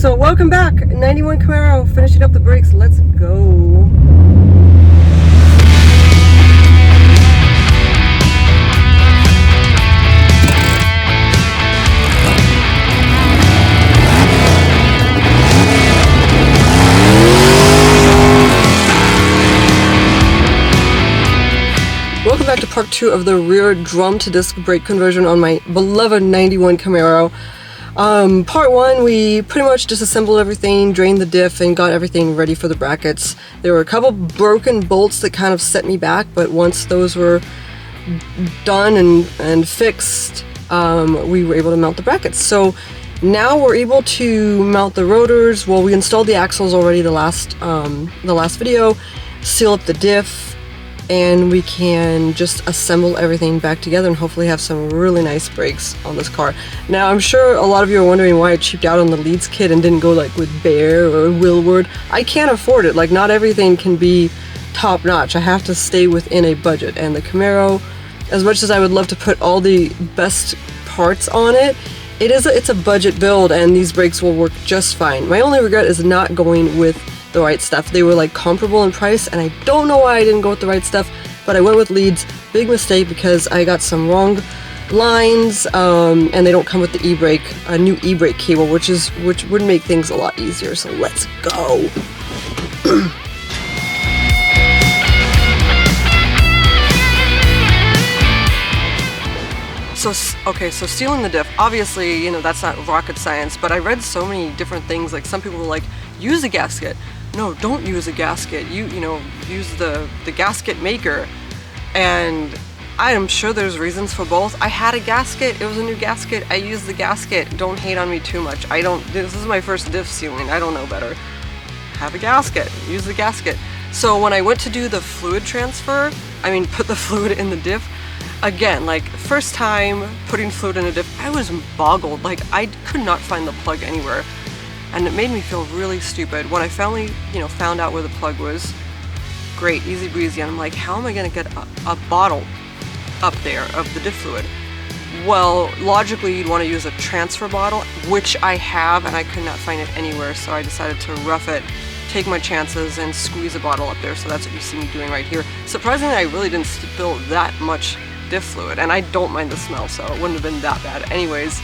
So welcome back, 91 Camaro, finishing up the brakes. Let's go. Welcome back to part 2 of the rear drum to disc brake conversion on my beloved 91 Camaro. Part 1, we pretty much disassembled everything, drained the diff, and got everything ready for the brackets. There were a couple broken bolts that kind of set me back, but once those were done and fixed, we were able to mount the brackets. So now we're able to mount the rotors. Well, we installed the axles already the last video, seal up the diff, and we can just assemble everything back together and hopefully have some really nice brakes on this car. Now, I'm sure a lot of you are wondering why I cheaped out on the Leeds kit and didn't go like with Bear or Willward. I can't afford it. Like, not everything can be top notch. I have to stay within a budget, and the Camaro, as much as I would love to put all the best parts on it, it's a budget build, and these brakes will work just fine. My only regret is not going with the right stuff. They were like comparable in price, and I don't know why I didn't go with the right stuff, but I went with Leeds. Big mistake because I got some wrong lines, and they don't come with the e-brake, a new e-brake cable, which would make things a lot easier. So let's go. So sealing the diff, obviously, you know, that's not rocket science, but I read so many different things. Like, some people were like, use a gasket. No, don't use a gasket. You know, use the gasket maker. And I am sure there's reasons for both. I had a gasket. It was a new gasket. I used the gasket. Don't hate on me too much. This is my first diff sealing. I don't know better. Have a gasket. Use the gasket. So when I went to do the fluid transfer, put the fluid in the diff, again, like, first time putting fluid in a diff, I was boggled. Like, I could not find the plug anywhere. And it made me feel really stupid. When I finally, found out where the plug was, great, easy breezy. And I'm like, how am I gonna get a bottle up there of the diff fluid? Well, logically, you'd want to use a transfer bottle, which I have, and I could not find it anywhere. So I decided to rough it, take my chances, and squeeze a bottle up there. So that's what you see me doing right here. Surprisingly, I really didn't spill that much diff fluid, and I don't mind the smell, so it wouldn't have been that bad anyways.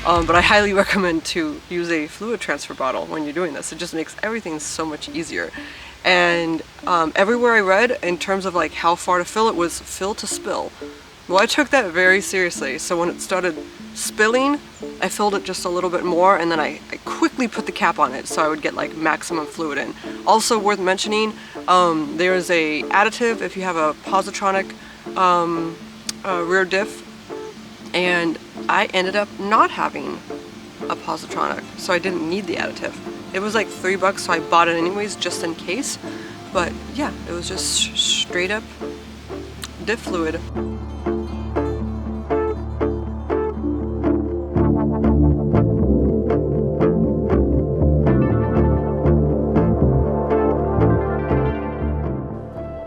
But I highly recommend to use a fluid transfer bottle when you're doing this. It just makes everything so much easier. And everywhere I read, in terms of like how far to fill, it was fill to spill. Well, I took that very seriously. So when it started spilling, I filled it just a little bit more, and then I quickly put the cap on it so I would get like maximum fluid in. Also worth mentioning, there is a additive if you have a positronic rear diff, and I ended up not having a positronic, so I didn't need the additive. It was like $3, so I bought it anyways just in case. But yeah, it was just straight up diff fluid.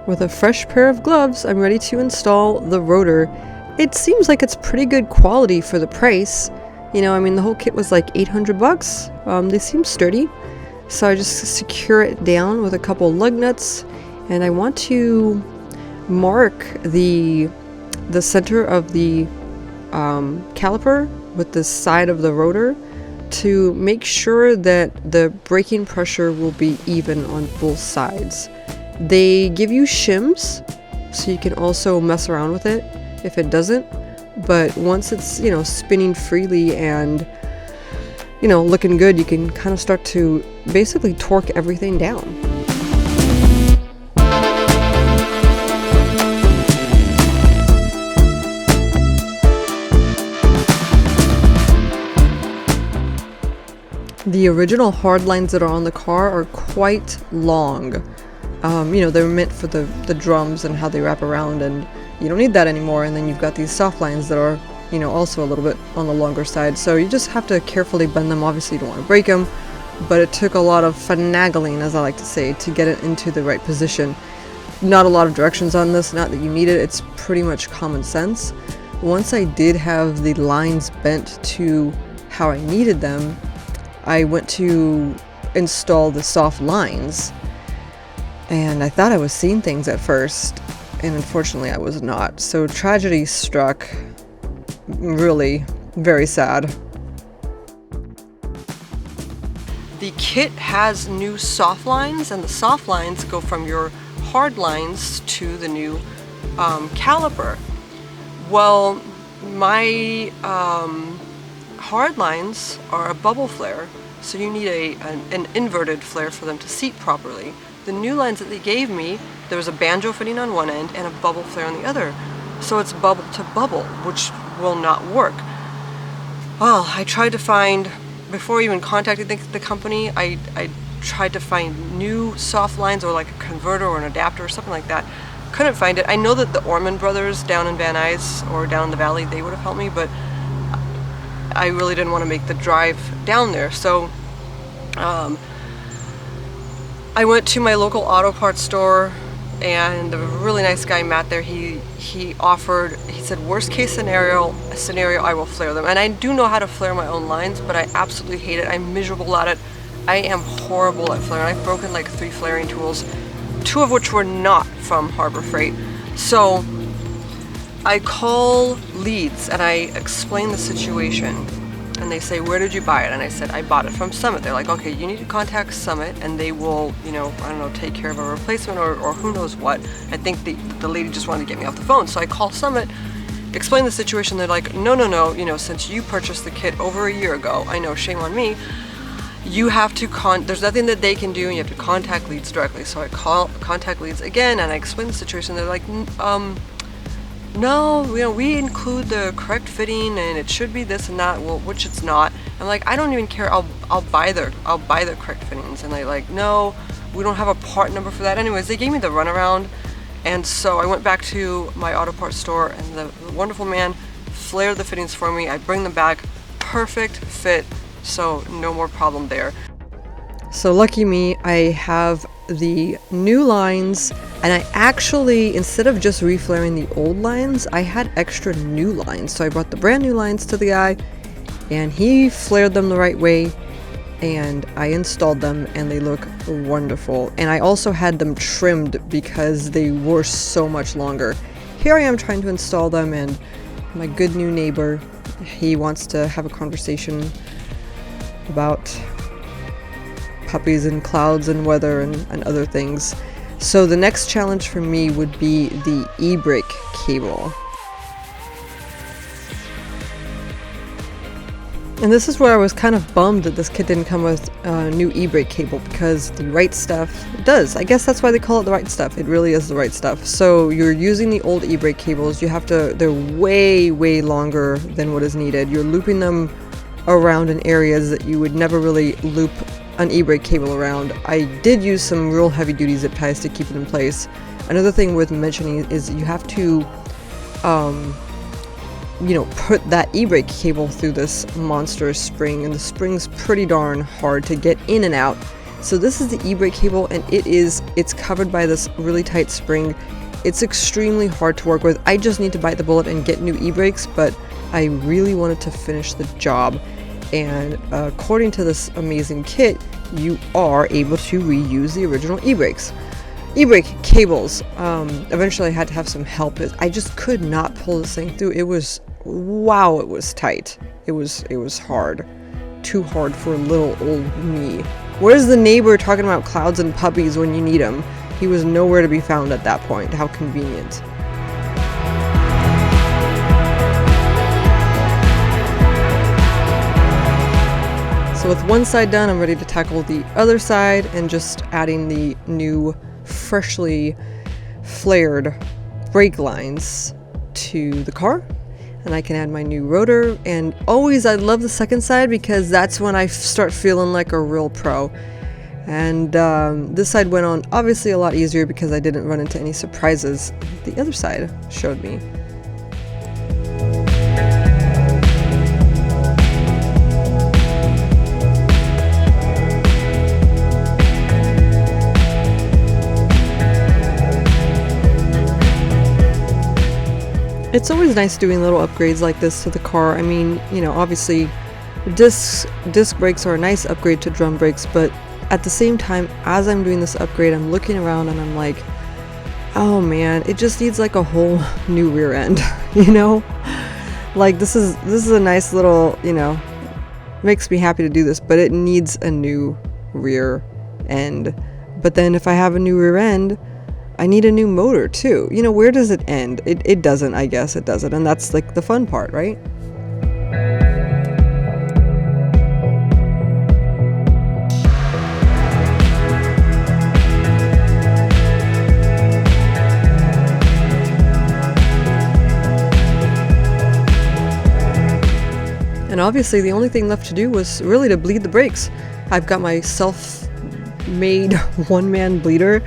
With a fresh pair of gloves, I'm ready to install the rotor. It seems like it's pretty good quality for the price. The whole kit was like $800. They seem sturdy. So I just secure it down with a couple lug nuts, and I want to mark the center of the caliper with the side of the rotor to make sure that the braking pressure will be even on both sides. They give you shims, so you can also mess around with it if it doesn't, but once it's, spinning freely and, looking good, you can kind of start to basically torque everything down. The original hard lines that are on the car are quite long. They're meant for the drums and how they wrap around, and you don't need that anymore. And then you've got these soft lines that are, also a little bit on the longer side. So you just have to carefully bend them. Obviously, you don't want to break them, but it took a lot of finagling, as I like to say, to get it into the right position. Not a lot of directions on this, not that you need it. It's pretty much common sense. Once I did have the lines bent to how I needed them, I went to install the soft lines, and I thought I was seeing things at first, and unfortunately I was not. So tragedy struck. Really very sad. The kit has new soft lines, and the soft lines go from your hard lines to the new caliper. Well, my hard lines are a bubble flare, so you need an inverted flare for them to seat properly. The new lines that they gave me, there was a banjo fitting on one end and a bubble flare on the other. So it's bubble to bubble, which will not work. Well, I tried to find, before I even contacted the company, I tried to find new soft lines or like a converter or an adapter or something like that. Couldn't find it. I know that the Orman brothers down in Van Nuys or down in the valley, they would have helped me, but I really didn't want to make the drive down there. So I went to my local auto parts store, and the really nice guy Matt there, he said worst case scenario I will flare them. And I do know how to flare my own lines, but I absolutely hate it. I'm miserable at it. I am horrible at flaring. I've broken like 3 flaring tools, 2 of which were not from Harbor Freight. So I call Leeds and I explain the situation, and they say, where did you buy it? And I said, I bought it from Summit. They're like, okay, you need to contact Summit and they will, I don't know, take care of a replacement or who knows what. I think the lady just wanted to get me off the phone. So I call Summit, explain the situation. They're like, no, since you purchased the kit over a year ago, I know, shame on me, you have to there's nothing that they can do, and you have to contact Leeds directly. So I contact Leeds again and I explain the situation. They're like, no, we include the correct fitting and it should be this and that, well, which it's not. I'm like, I don't even care, I'll buy the correct fittings. And they're like, no, we don't have a part number for that. Anyways, they gave me the runaround, and so I went back to my auto parts store, and the wonderful man flared the fittings for me. I bring them back, perfect fit, so no more problem there. So lucky me, I have the new lines, and I actually, instead of just reflaring the old lines, I had extra new lines. So I brought the brand new lines to the guy, and he flared them the right way, and I installed them, and they look wonderful. And I also had them trimmed because they were so much longer. Here I am trying to install them, and my good new neighbor, he wants to have a conversation about puppies and clouds and weather and other things. So the next challenge for me would be the e-brake cable. And this is where I was kind of bummed that this kit didn't come with a new e-brake cable, because the right stuff does. I guess that's why they call it the right stuff. It really is the right stuff. So you're using the old e-brake cables. They're way, way longer than what is needed. You're looping them around in areas that you would never really loop an e-brake cable around. I did use some real heavy duty zip ties to keep it in place. Another thing worth mentioning is you have to put that e-brake cable through this monstrous spring, and the spring's pretty darn hard to get in and out. So this is the e-brake cable, and it's covered by this really tight spring. It's extremely hard to work with. I just need to bite the bullet and get new e-brakes, but I really wanted to finish the job. And according to this amazing kit, you are able to reuse the original e-brakes. E-brake cables, eventually I had to have some help. I just could not pull this thing through. It was tight. It was hard. Too hard for little old me. Where's the neighbor talking about clouds and puppies when you need him? He was nowhere to be found at that point. How convenient. So with one side done, I'm ready to tackle the other side and just adding the new freshly flared brake lines to the car. And I can add my new rotor, and always I love the second side because that's when I start feeling like a real pro. And this side went on obviously a lot easier because I didn't run into any surprises the other side showed me. It's always nice doing little upgrades like this to the car. I mean, obviously Disc brakes are a nice upgrade to drum brakes, but at the same time, as I'm doing this upgrade, I'm looking around and I'm like, oh man, it just needs like a whole new rear end, you know? Like this is a nice little, you know, makes me happy to do this, but it needs a new rear end. But then if I have a new rear end, I need a new motor too. You know, where does it end? It doesn't, I guess it doesn't. And that's like the fun part, right? And obviously the only thing left to do was really to bleed the brakes. I've got my self-made one-man bleeder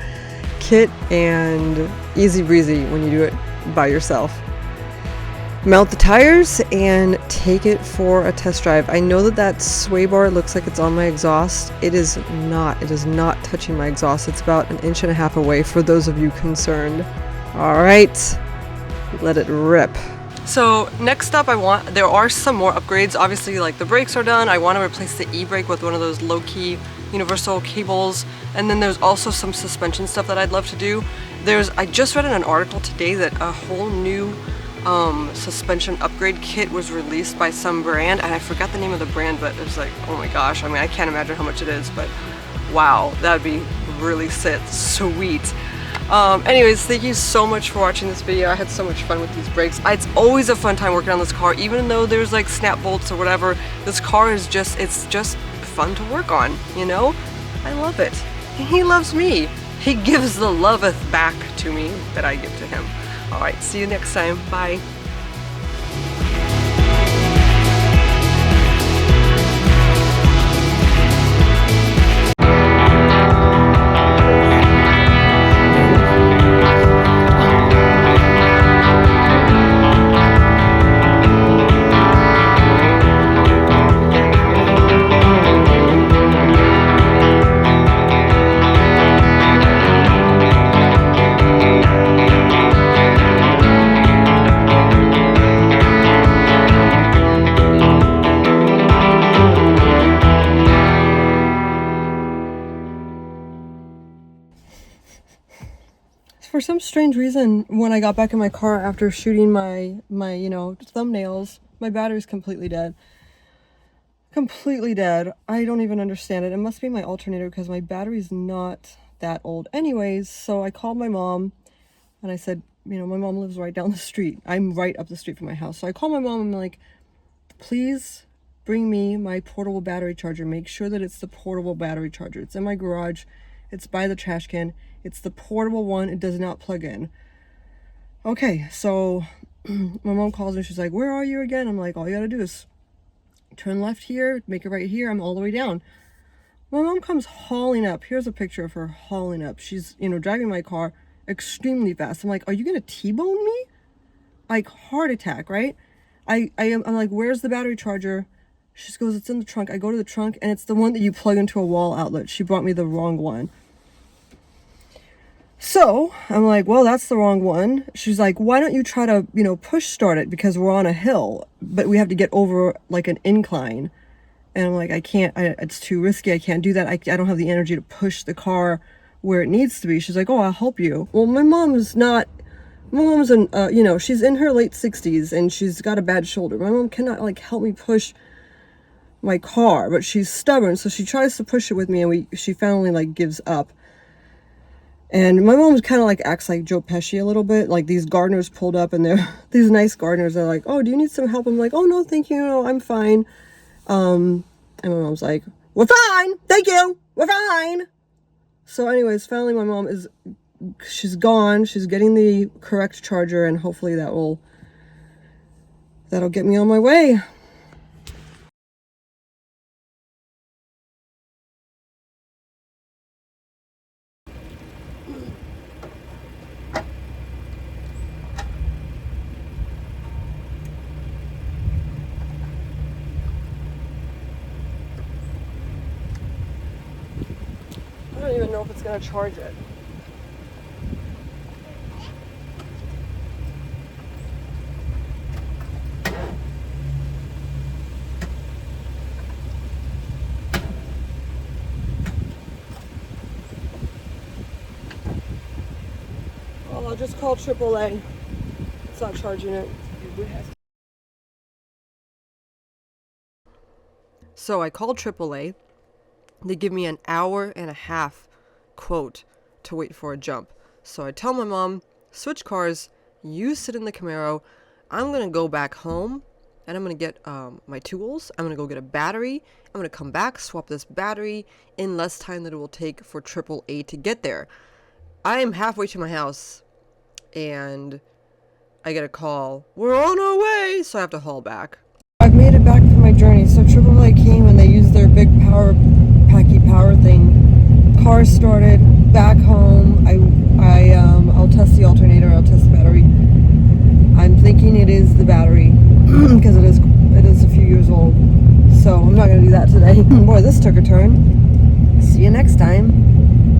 kit, and easy breezy when you do it by yourself. Mount the tires and take it for a test drive. I know that sway bar looks like it's on my exhaust. It is not. It is not touching my exhaust. It's about 1.5 inches away for those of you concerned. All right, let it rip. So next up, there are some more upgrades. Obviously, like the brakes are done. I want to replace the e-brake with one of those low-key universal cables. And then there's also some suspension stuff that I'd love to do. I just read in an article today that a whole new suspension upgrade kit was released by some brand, and I forgot the name of the brand, but it was like, oh my gosh, I mean, I can't imagine how much it is, but wow, that'd be really sweet. Anyways, thank you so much for watching this video. I had so much fun with these brakes. It's always a fun time working on this car, even though there's like snap bolts or whatever. This car is it's just fun to work on, you know? I love it. He loves me. He gives the loveth back to me that I give to him. All right, see you next time. Bye. For some strange reason, when I got back in my car after shooting my thumbnails, my battery's completely dead. Completely dead. I don't even understand it. It must be my alternator because my battery's not that old. Anyways, so I called my mom and I said, my mom lives right down the street. I'm right up the street from my house. So I called my mom and I'm like, please bring me my portable battery charger. Make sure that it's the portable battery charger. It's in my garage. It's by the trash can. It's the portable one. It does not plug in. Okay, so my mom calls me. She's like, where are you again? I'm like, all you gotta do is turn left here, make it right here. I'm all the way down. My mom comes hauling up. Here's a picture of her hauling up. She's, driving my car extremely fast. I'm like, are you gonna T-bone me? Like, heart attack, right? I'm like, where's the battery charger? She goes, it's in the trunk. I go to the trunk, and it's the one that you plug into a wall outlet. She brought me the wrong one. So I'm like, well, that's the wrong one. She's like, why don't you try to, push start it, because we're on a hill, but we have to get over like an incline. And I'm like, I can't, it's too risky. I can't do that. I don't have the energy to push the car where it needs to be. She's like, oh, I'll help you. Well, my mom's she's in her late 60s and she's got a bad shoulder. My mom cannot like help me push my car, but she's stubborn. So she tries to push it with me, and she finally like gives up. And my mom kind of like acts like Joe Pesci a little bit. Like these gardeners pulled up, and they're these nice gardeners. They're like, oh, do you need some help? I'm like, oh, no, thank you. No, I'm fine. And my mom's like, we're fine. Thank you. We're fine. So anyways, finally my mom she's gone. She's getting the correct charger, and hopefully that'll get me on my way. I don't even know if it's going to charge it. I'll just call AAA. It's not charging it. So I called AAA. They give me an hour and a half quote to wait for a jump. So I tell my mom, switch cars, you sit in the Camaro, I'm gonna go back home and I'm gonna get my tools, I'm gonna go get a battery, I'm gonna come back, swap this battery in less time than it will take for AAA to get there. I am halfway to my house and I get a call, we're on our way, so I have to haul back. I've made it back from my journey. So AAA came and they used their big power thing. Car started, back home. I'll test the alternator, I'll test the battery. I'm thinking it is the battery because it is a few years old. So I'm not gonna do that today. Boy, this took a turn. See you next time.